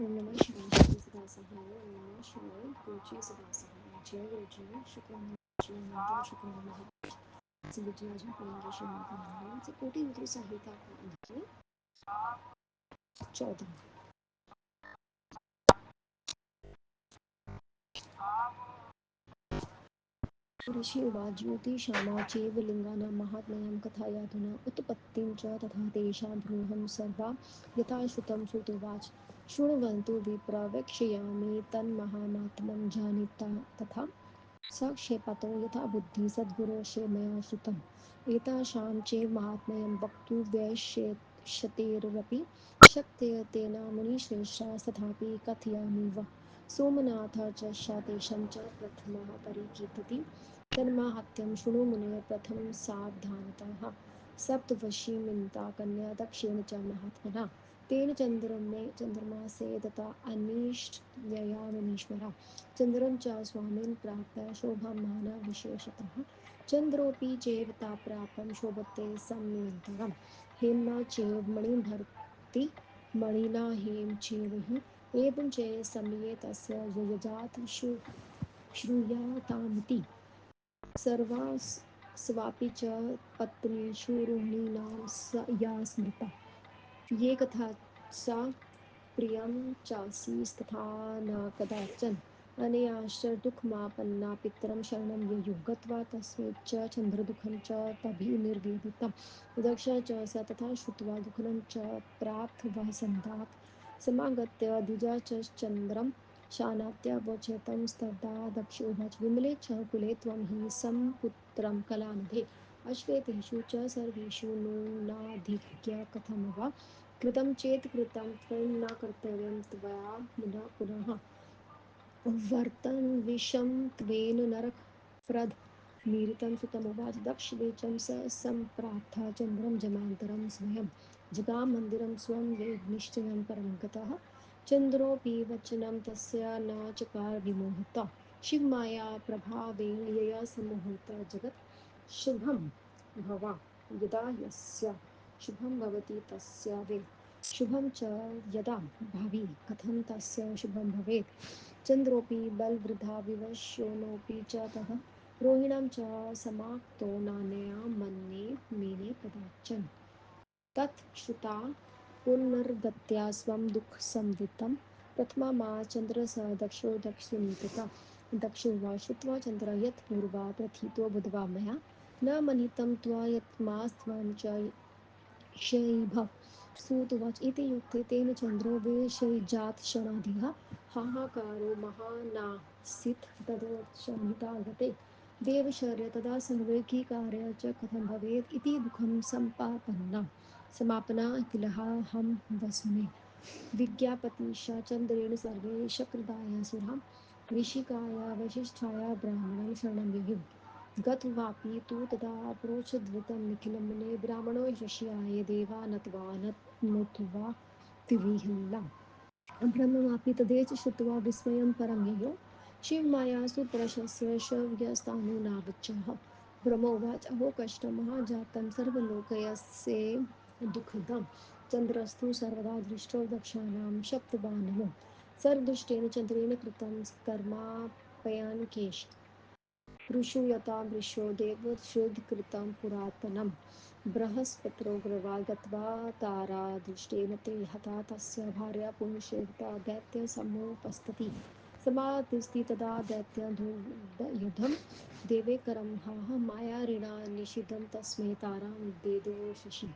ओम नमः शिवाय श्री सदा सहाय ओम नमः शिवाय गुरुजी सदा सहाय जय गुरुजी शुक्राना जी अनंतम शुक्राना महाराज गुरुजी आज हम पढ़ेंगे श्रीमद् रामायण से कोटि उत्तरी संहिता का अध्याय 14। ऋषि उवाच ज्योतिषामा चैव लिंगानां महात्म्यं कथयाधुना उत्पत्तिं च तथा तेषां भ्रूहं सर्वा यथा श्रुतं श्रुतोवाच शृण्वन्तु विप्र वक्ष्यामि तन्महात्म्यं जानीता तथा सक्षेपतो यथा बुद्धि सद्गुरोशे मया श्रुतम् एतासां चैव महात्म्यं वक्तुं वैश्यतेरपि शक्यतेन मुनिश्रेष्ठास्तथापि कथयामि वः सोमनाथ च शातेशं च प्रथमः परिकीर्तति तन्माहात्म्यं शृणु मुने प्रथमं सावधानतः सप्तवशीमिता कन्या दक्षेण च महात्मना तेन चन्द्रमासे दत्ता अनिष्टव्यया मुनीश्वरा चन्द्रं च स्वामिन् प्राप्य शोभां महाना विशेषतः चन्द्रोऽपि चैव ताप्रापं शोभते सम्निरन्तरं हेम्ना चैव मणिभर्ति मणिना हेम चैव हि एवं च समये तस्य यजात श्रूयतामिति सर्वास्वापि च पत्नीषु रोहिणीनां या स्मृता ये कथा सा प्रियं चासीस्तथा न कदाचन अनयाश्च दुःखमापन्ना पितरं शरणं ययुः गत्वा तस्मै च चन्द्रदुःखं च तभिर्निवेदितं दक्ष च स तथा श्रुत्वा दुःखं च प्रार्थवसन्तात् समागत्य द्विजा च चन्द्रं शानात्यावोचेतं स्तब्धा दक्ष उवाच विमले च कुले त्वं हि सम्पुत्रं कलानिधे अश्वेतेषु च सर्वेषु नूनाधिक्य कथं वा कृतं चेत् कृतं त्वं न कर्तव्यं त्वया पुनः वर्तन्विषं त्वेन नरकप्रद मीरितं सुतमुवाच दक्षवेचं स सम्प्राप्ता चन्द्रं जमान्तरं स्वयं जगामन्दिरं स्वं वेदनिश्चयं परं गतः चन्द्रोऽपि वचनं तस्य न चकार विमोहिता शिवमाया प्रभावेन यया सम्मोहिता जगत् शुभं भवा यदा यस्य शुभं भवति तस्य वे शुभं च यदा भावि कथं तस्य शुभं भवेत् चन्द्रोऽपि बलवृद्धा विवशोऽपि च ततः रोहिणां च समाक्तो नान्यया मन्ये मेने कदाचन तत् श्रुता पुनर्गत्या स्वं दुःखसंवित्तं प्रथमा मा चन्द्रस दक्षो दक्षिणीकृता दक्षोवाच श्रुत्वा चन्द्र यत् पूर्वा प्रथितो बुधवा मया न मनितं त्वा यत्मास्त्वं च शैभव सूतुवाच इति युक्ते तेन चन्द्रो वेशैर्जातशनाधिः हाहाकारो महानासीत् तदोच्चारितागते देवशर्य तदा सर्वे कीकार्य च कथं भवेत् इति दुःखं सम्पापन्ना समापना किलहं वसुने विज्ञापतिशा चन्द्रेण सर्वे शक्रदाय सुरां ऋषिकाय वसिष्ठाय ब्राह्मणं शरणं ययुः गत्वापि तु तदा प्रोच्चद्वितं निखिलं मुने ब्राह्मणो यक्ष्याय देवा नत्वा विविहल्लम् ब्रह्ममापि तदेच श्रुत्वा विस्मयं परं ययो शिवमायासु प्रशस्य शव्यस्तानुनावचः ब्रह्मोवाच अहो कष्टं महाजातं सर्वलोकयस्य दुःखदं चन्द्रस्तु सर्वदा दृष्टो दक्षाणां शप्तबाणनो सर्वदुष्टेन चन्द्रेण कृतं कर्मापयन् केश ऋषु यथा वृषो देवश्रुतकृतं पुरातनं बृहस्पतिरोग्रवा गत्वा तारादृष्टेन ते हता तस्य भार्या पुरुषेवता दैत्यसमुपस्थितिः समातिस्ति तदा दैत्ययुधं देवे करं हाह मायाऋणा निषिद्धं तस्मै तारां देदोषसि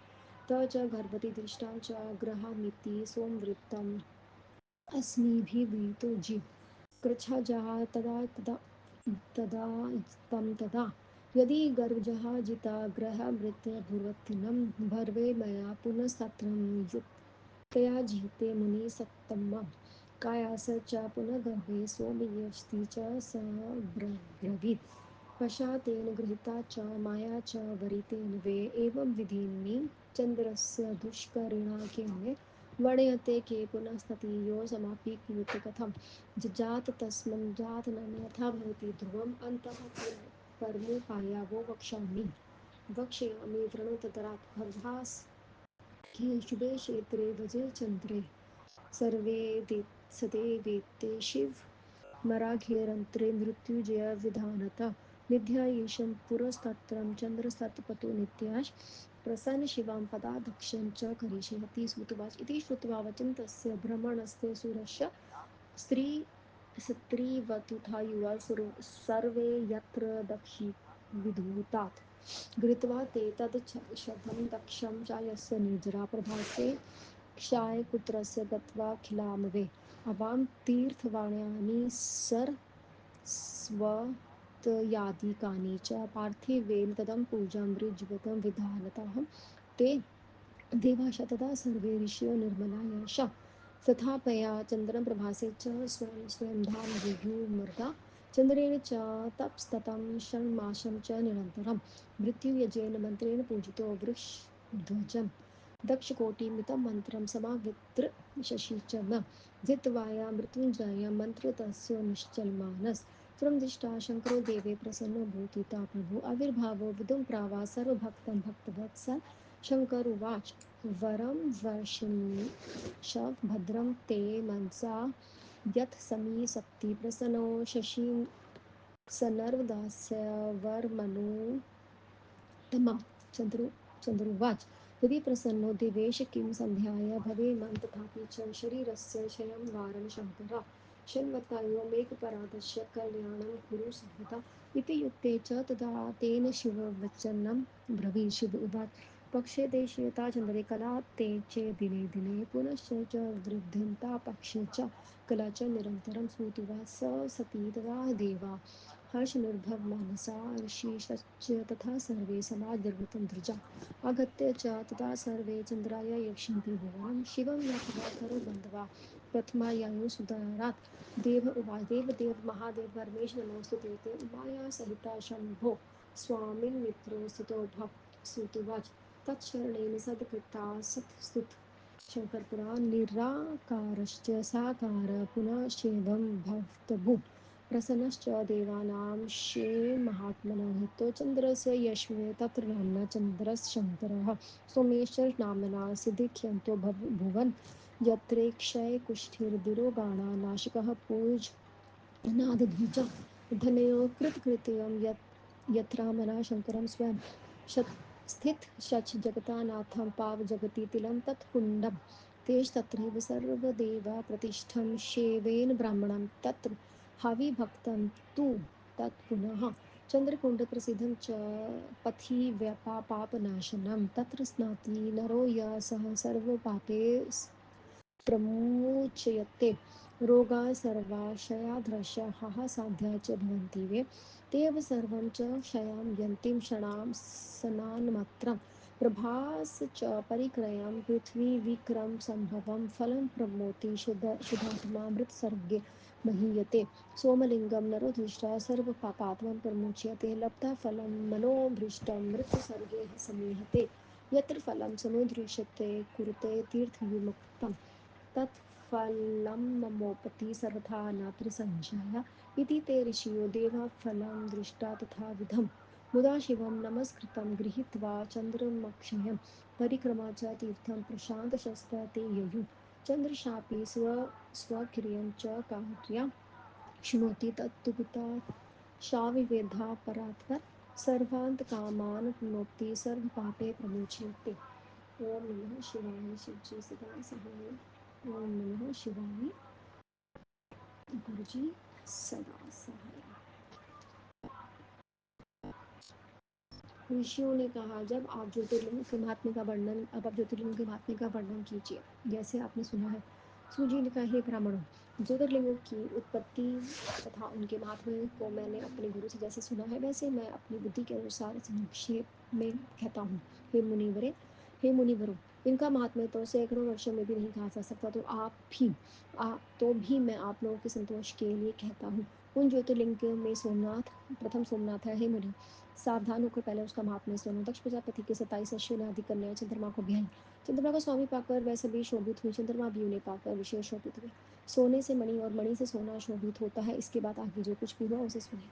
त च गर्भवती दृष्टां च गृहामिति सोमवृत्तम् अस्मिभिर्वीतो जीव कृच्छ्रजः तदा तदा तदा तं तदा यदि गर्भजः जिता ग्रहभृत्यभुर्वत्थिनं भर्वे मया पुनस्तत्रं युक्तया जिते मुनिसत्तमः कायास च पुनः गर्भे सोमयस्ति च स ब्रवीत् पश्चातेन गृहीता च माया च वरितेन वे एवं विधिनी चन्द्रस्य दुष्करिणाख्ये वर्ण्यते के पुनस्तति यो समापि कीर्ति कथं जजात तस्मिन् जातनं यथा भवति ध्रुवम् अन्तः परमोपायावो वक्ष्यामि वृणुततरात् भर्भास के शुभे क्षेत्रे वजे चन्द्रे सर्वे सदे वेत्ते शिव मराघेरन्त्रे मृत्युजय विधानता निध्या ईशं पुरस्तत्रं चन्द्रस्तत्पतो नित्याश प्रसन्न शिवां पदाधक्षं च करिष्यति सुतवाच इति श्रुत्वा वचनं तस्य भ्रमणस्य सुरस्य स्त्री स्त्रीवतुथा युवा सर्वे यत्र दक्षि विधूतात् घृत्वा ते तद् शतं दक्षं चायस्य निर्जरा प्रभासे क्षायपुत्रस्य गत्वा खिलामवे अवां तीर्थवाण्यानि स्वत्वयादिकानि च पार्थिवेन तदं पूजां ऋज्वतं विधानतः ते देवाश तदा सर्वे ऋषयो निर्मलायाश तथापया चन्द्रं प्रभासे च स्वयं स्वयं धाम विभुमर्दा चन्द्रेण च तपस्ततं षण्मासं च निरन्तरं मृत्युयजेन मन्त्रेण पूजितो वृषध्वजम् दक्षकोटिमितं मन्त्रं समावित्र शशि च न जित्वाया मृत्युञ्जय मन्त्रतस्य निश्चलमानस् त्वं दिष्टा शङ्करो देवे प्रसन्नो भूतिता प्रभु आविर्भावो विदुं प्रावा सर्वभक्तं भक्तवत्सल शङ्कर उवाच वरं वर्षिष्यव भद्रं ते मनसा यत् समी सप्ति प्रसन्नो शशि सनर्वदास्य वरमनु तमा चन्द्रुवाच यदि प्रसन्नो दिवेश किं सन्ध्याय भवेमं तथापि च शरीरस्य क्षयं वारं शङ्कर शृण्वतायोमेकपराधस्य कल्याणं कुरु सर्वदा इति युक्ते च तदा तेन शिववचनं ब्रवीषि शिव उवाच पक्षे देशे ता चन्द्रे कला ते चे दिने दिने पुनश्च च वृद्धिन्ता पक्षे च कला च निरन्तरं स्मृत्वा स सती तदा देवा हर्षनिर्भरमानसा ऋषिश्च तथा सर्वे समादरवतं दृजा आगत्य च तथा सर्वे चन्द्राय यक्ष्यन्ति भुवनं शिवं यात्वा करोबन्धवा प्रथमायायो सुदरात् देव उवाच देवदेव महादेव परमेश नमोऽस्तु ते उमाया सहिता शम्भो स्वामिन् मित्रो स्थितो भव सुतुवाच तत्शरणेन सत्कृता सत्स्तुत शङ्करपुरा निराकारश्च साकार पुनश्चेदं भवतभुः प्रसन्नश्च देवानां महात्मनो हितो चन्द्रस्य यश्वे तत्र नाम्ना चन्द्रशङ्करः सोमेश्वरनाम्ना सिद्धिख्यन्तो भुवन् यत्रेक्षयकुष्ठिर्दिरोगाणां नाशकः पूजनादध्वजः धनयो कृतकृत्यं यत्रामना शङ्करं स्वयं स्थित शच जगतानाथं पावजगति तिलं तत्कुण्डं तेस्तत्रैव सर्वदेवा प्रतिष्ठं शेवेन ब्राह्मणं तत्र हविभक्तं तु तत् पुनः चन्द्रकुण्डप्रसिद्धं च पथि व्यपापापनाशनं तत्र स्नाति नरो य सः सर्वपापे प्रमुच्यते रोगाः सर्वाशयाधृशाः साध्या च भवन्ति वे ते एव सर्वं च क्षयां यन्तीं क्षणां सनान्मात्रं प्रभास च परिक्रयं पृथ्वीविक्रम संभवं फलं प्रमोति शुद्धात्मामृतसर्गे महीयते सोमलिङ्गं नरो दृष्ट्वा सर्वपापात्मं प्रमुच्यते लब्धा फलं मनोभीष्टं मृत्युसर्गे समीहते यत्र फलं समुद्रिश्यते कुरुते तीर्थविमुक्तम् तत्फलममोपति सर्वथा नात्र संशयः इति ते ऋषयो देवा फलं दृष्ट्वा तथाविधं मुदा शिवं नमस्कृतं गृहीत्वा चन्द्रमक्षयं परिक्रमा च तीर्थं प्रशान्तशस्त्र ते ययुः चन्द्रशापि स्वकिर्यं च कार्यं शृणोति तत्तु पिता शाविवेधा परात्पर सर्वान्तकामान् प्नोति सर्वपापे प्रमुच्यते ओम नमः शिवाय शिवजी सदा सहाय ओम नमः शिवाय गुरुजी सदा सहाय। ऋषियों ने कहा जब आप ज्योतिर्लिंग के महात्म्य का वर्णन अब आप ज्योतिर्लिंग के महात्म्य का वर्णन कीजिए जैसे आपने सुना है। सूजी ने कहा हे ब्राह्मणों ज्योतिर्लिंगों की उत्पत्ति तथा उनके महात्म्य को मैंने अपने गुरु से जैसे सुना है वैसे मैं अपनी बुद्धि के अनुसार संक्षेप में कहता हूँ। हे मुनिवरों इनका महात्म्य तो सैकड़ों वर्षों में भी नहीं कहा जा सकता तो भी मैं आप लोगों के संतोष के लिए कहता हूँ। उन ज्योतिर्लिंग में सोमनाथ प्रथम सोमनाथ है। हे मुनि सावधान होकर पहले उसका महात्म्य सुनो। दक्ष प्रजापति के 27 अश्विनी आदि कन्याएं चंद्रमा को ब्याई। चंद्रमा को स्वामी पाकर वह सभी शोभित हुई। चंद्रमा भी उन्हें पाकर विशेष शोभित हुए। सोने से मणि और मणि से सोना शोभित होता है। इसके बाद आगे जो कुछ भी हुआ उसे सुने।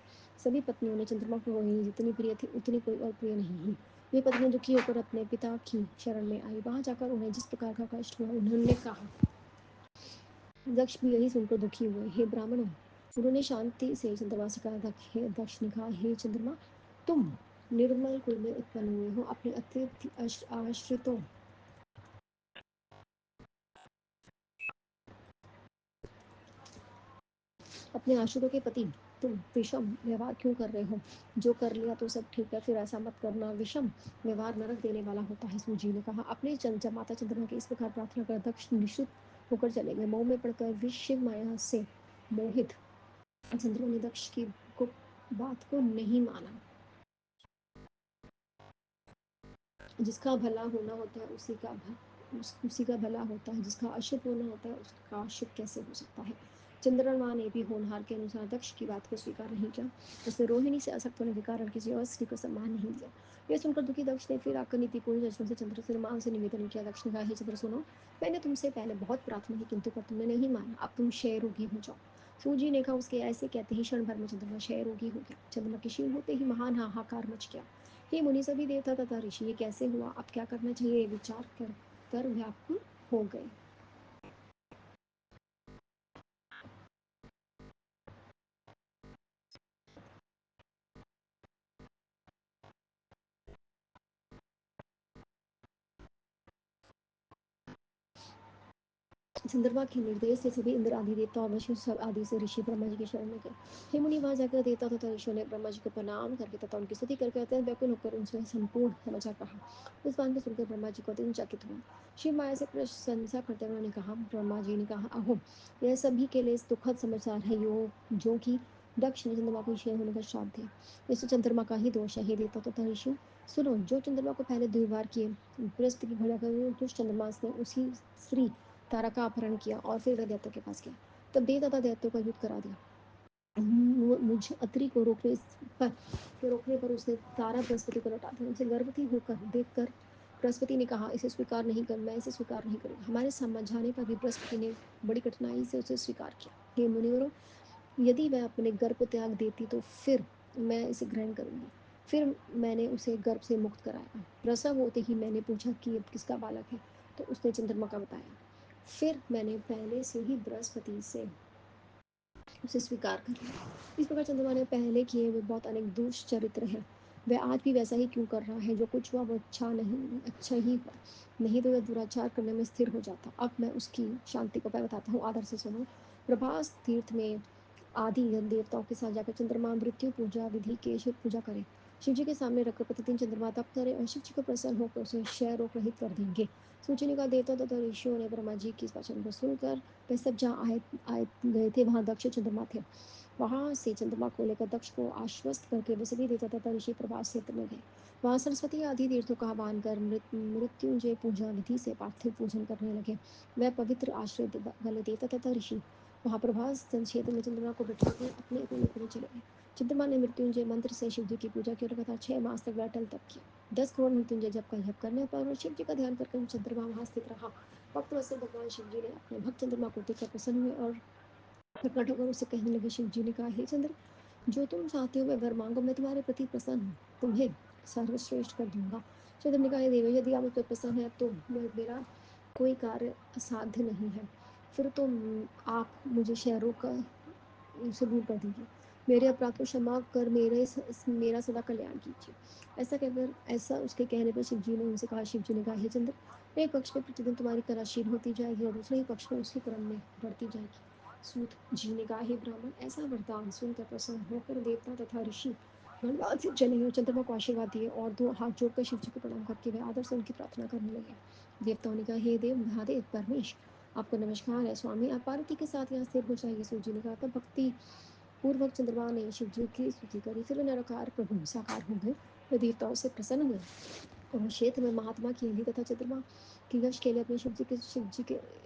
सभी पत्नियों ने चंद्रमा को रोहिणी जितनी प्रिय थी उतनी कोई और प्रिय नहीं हुई। वे पत्नियां दुखी होकर अपने पिता की शरण में आई। वहां जाकर उन्हें जिस प्रकार का कष्ट हुआ उन्होंने कहा दक्ष भी यही सुनकर दुखी हुए। हे ब्राह्मणों, उन्होंने शांति से चंद्रमा से कहा। दक्ष ने कहा, हे चंद्रमा, तुम निर्मल कुल में उत्पन्न हुए हो। अपने अतिथि आश्रितों अपने आश्रितों के पति तुम विषम व्यवहार क्यों कर रहे हो? जो कर लिया तो सब ठीक है, फिर ऐसा मत करना। विषम व्यवहार नरक देने वाला होता है। सूजी ने कहा। अपने जब माता चंद्रमा की इस प्रकार प्रार्थना कर दक्ष निश्चित होकर चले गए। मोह में पड़कर विश्व माया से मोहित चंद्रमा ने दक्ष की बात को नहीं माना। जिसका भला होना होता है उसी का भला होता है। जिसका अशुभ होना होता है उसका अशुभ कैसे हो सकता है? चंद्रमा ने भी होनहार के अनुसार दक्ष की बात को स्वीकार नहीं किया। उसने रोहिणी से आसक्त होने के कारण किसी और स्त्री को सम्मान नहीं दिया। यह सुनकर दुखी दक्ष ने फिर आकर नीतिपूर्ण वचनों से चंद्रमा से निवेदन किया। दक्ष ने कहा, हे चंद्र सुनो, मैंने तुमसे पहले बहुत प्रार्थना की, किंतु पर तुमने नहीं माना। अब तुम क्षय रोगी हो जाओ। सूजी ने कहा। उसके ऐसे कहते ही क्षण भर में चंद्रमा क्षय रोगी हो गया। चंद्रमा के क्षीण होते ही महान हाहाकार मच गया। हे मुनि, सभी देवता तथा ऋषि ये कैसे हुआ, अब क्या करना चाहिए, विचार कर व्याकुल हो गए। चंद्रमा के निर्देश से सभी इंद्र आदि देवता और वशिष्ठ सब आदि से ऋषि ब्रह्मा जी के शरण में गए। हे मुनि, वहां जाकर देवता तथा ऋषियों ने ब्रह्मा जी को प्रणाम करके तथा उनकी स्तुति करके अत्यंत व्याकुल होकर उनसे संपूर्ण समाचार कहा। इस बात को सुनकर ब्रह्मा जी को अत्यंत चकित हुआ। शिव माया से प्रशंसा करते हुए उन्होंने कहा। ब्रह्मा जी ने कहा, अहो, यह सभी के लिए दुखद समाचार है, जो कि दक्ष ने चंद्रमा को क्षय होने का श्राप दिया। इससे चंद्रमा का ही दोष है। हे देवता तथा ऋषि, सुनो, जो चंद्रमा को पहले द्विवार किए बृहस्पति की भजा कर दुष्ट चंद्रमा ने उसी स्त्री तारा का अपहरण किया और फिर देवता के पास गया। तब देवता दैत्यों का युद्ध करा दिया। मुझ अत्रि को रोकने पर उसने तारा बृहस्पति को लौटा दिया। उसे गर्भवती होकर देखकर बृहस्पति ने कहा, इसे स्वीकार नहीं कर, मैं इसे स्वीकार नहीं करूंगा। हमारे समझाने पर भी बृहस्पति ने बड़ी कठिनाई से उसे स्वीकार किया। हे मुनिवरों, यदि वह अपने गर्भ को त्याग देती तो फिर मैं इसे ग्रहण करूंगी। फिर मैंने उसे गर्भ से मुक्त कराया। प्रसव होते ही मैंने पूछा कि अब किसका बालक है, तो उसने चंद्रमा का बताया। फिर मैंने पहले से ही बृहस्पति से उसे स्वीकार कर लिया। इस प्रकार चंद्रमा ने पहले किए हुए बहुत अनेक दुष्चरित्र हैं। वह आज भी वैसा ही क्यों कर रहा है? जो कुछ हुआ वो अच्छा ही हुआ, नहीं तो वह दुराचार करने में स्थिर हो जाता। अब मैं उसकी शांति को बताता हूँ, आदर से सुनो। प्रभास तीर्थ में आदि देवताओं के साथ जाकर चंद्रमा मृत्यु पूजा विधि के शिव पूजा करें। शिव जी के सामने रखकर प्रतिदिन चंद्रमा तप करें और शिव जी को प्रसन्न होकर उसे क्षय रोग रहित कर देंगे। सूची ने कहा। देवता तथा ऋषियों ने ब्रह्मा जी की इस वचन को सुनकर वे सब जहाँ आए आए गए थे वहाँ दक्ष चंद्रमा थे। वहाँ से चंद्रमा को लेकर दक्ष को आश्वस्त करके वे सभी देवता तथा ऋषि प्रभास क्षेत्र में गए। वहाँ सरस्वती आदि तीर्थों का आह्वान कर मृत्युंजय पूजा विधि से पार्थिव पूजन करने लगे। वह पवित्र आश्रय वाले देवता तथा ऋषि वहाँ प्रभास क्षेत्र में चंद्रमा को बिठाकर अपने अपने लोक में चले गए। चंद्रमा ने मृत्युंजय मंत्र से शिव जी की पूजा की और लगातार 6 मास तक वह अटल तप किया। 10 करोड़ मृत्युंजय जप का जप करने पर शिव जी का ध्यान करके चंद्रमा वहाँ स्थित रहा। वक्त वैसे भगवान शिव जी ने अपने भक्त चंद्रमा को देखकर प्रसन्न हुए और प्रकट होकर उससे कहने लगे। शिव जी ने कहा, हे चंद्र, जो तुम चाहते हो वह वर मांगो, मैं तुम्हारे प्रति प्रसन्न हूँ, तुम्हें सर्वश्रेष्ठ कर दूंगा। चंद्र ने कहा, हे देव, यदि आप मुझ पर प्रसन्न है तो मेरा कोई कार्य असाध्य नहीं है। फिर तो आप मुझे शहरों का से दूर कर दीजिए। मेरे अपराध को क्षमा कर मेरा सदा कल्याण कीजिए। ऐसा उसके कहने पर शिव जी ने उनसे कहा। शिव जी ने कहा, हे चंद्र, एक पक्ष में प्रतिदिन तुम्हारी कला क्षीण होती जाएगी और दूसरे ही पक्ष में उसी क्रम में बढ़ती जाएगी। सूत जी ने कहा, हे ब्राह्मण, ऐसा वरदान सुनकर प्रसन्न होकर देवता तथा ऋषि धन्यवाद से चले और चंद्रमा को आशीर्वाद दिए और 2 हाथ जोड़कर शिव जी को प्रणाम करके वे आदर से उनकी प्रार्थना करने लगे। देवताओं ने कहा, हे देव महादेव परमेश, आपको नमस्कार है। स्वामी, आप पार्वती के साथ यहाँ स्थिर हो जाइए। सूत जी ने कहा। तब भक्ति पूर्वक चंद्रमा ने शिव जी की स्तुति करी। फिर निराकार प्रभु साकार हो गए। वे देवताओं से प्रसन्न हुए और क्षेत्र में महात्मा की अली तथा चंद्रमा की यश के लिए अपने शिव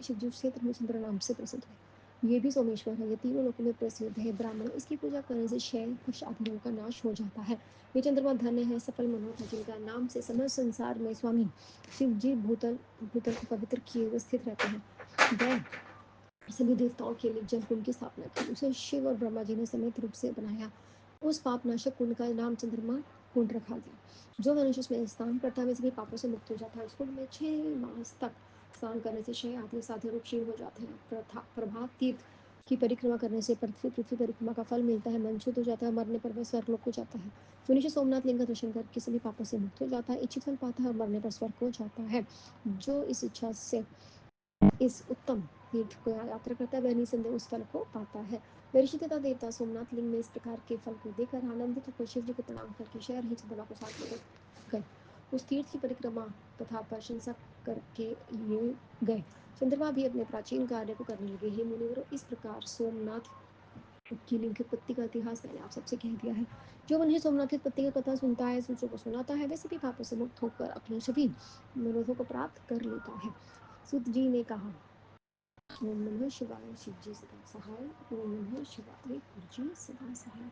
जी क्षेत्र में चंद्र नाम से प्रसिद्ध हुए। ये भी सोमेश्वर है, ये तीनों लोगों में प्रसिद्ध है। ब्राह्मण, इसकी पूजा करने से क्षय कुछ आदि रोगों का नाश हो जाता है। ये चंद्रमा धन्य है, सफल मनोरथ है, जिनका नाम से समस्त संसार में स्वामी शिव जी भूतल भूतल को पवित्र किए हुए स्थित रहते हैं। वह सभी देवताओं के लिए जल कुंड की स्थापना की। उसे शिव और ब्रह्मा जी ने समित रूप से बनाया। उस पापनाशक कुंड का नाम चंद्रमा कुंड रखा गया। जो मनुष्य उसमें स्नान करता है वे सभी पापों से मुक्त हो जाता है। उस कुंड में 6 मास तक स्नान करने से क्षय आते साधे रूप क्षीण हो जाते हैं। प्रभात तीर्थ की परिक्रमा करने से पृथ्वी पृथ्वी परिक्रमा का फल मिलता है। मन शुद्ध हो जाता है। मरने पर वह स्वर्गलोक को जाता है। मनुष्य सोमनाथ लिंग का दर्शन करके सभी पापों से मुक्त हो जाता है। इच्छित फल पाता है और मरने पर स्वर्ग को जाता है। जो इस इच्छा से इस उत्तम तीर्थ को यात्रा करता है वह निसंदेह उस फल को पाता है। ऋषि तथा देवता सोमनाथ लिंग में इस प्रकार के फल को देखकर आनंदित होकर शिव जी को प्रणाम करके शहर ही चंद्रमा को साथ लेकर गए। उस तीर्थ की परिक्रमा तथा प्रशंसा करके ये गए। चंद्रमा भी अपने प्राचीन कार्य को करने लगे। हे मुनिवरों, इस प्रकार सोमनाथ की लिंग की उत्पत्ति का इतिहास मैंने आप सबसे कह दिया है। जो मनुष्य सोमनाथ की उत्पत्ति का कथा सुनता है, दूसरों को सुनाता है, वह सभी पापों से मुक्त होकर अपने सभी मनोरथों को प्राप्त कर लेता है। सुत जी ने कहा, ओम नमः शिवाय। शिव जी सदा सहाय। ओम नमः शिवाय। गुरु जी सदा सहाय।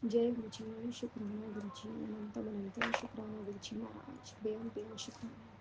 जय गुरु जी। शुक्राना गुरु जी। अनंतम अनंतम शुक्राना गुरु जी महाराज। बेहद बेहद शुक्राना।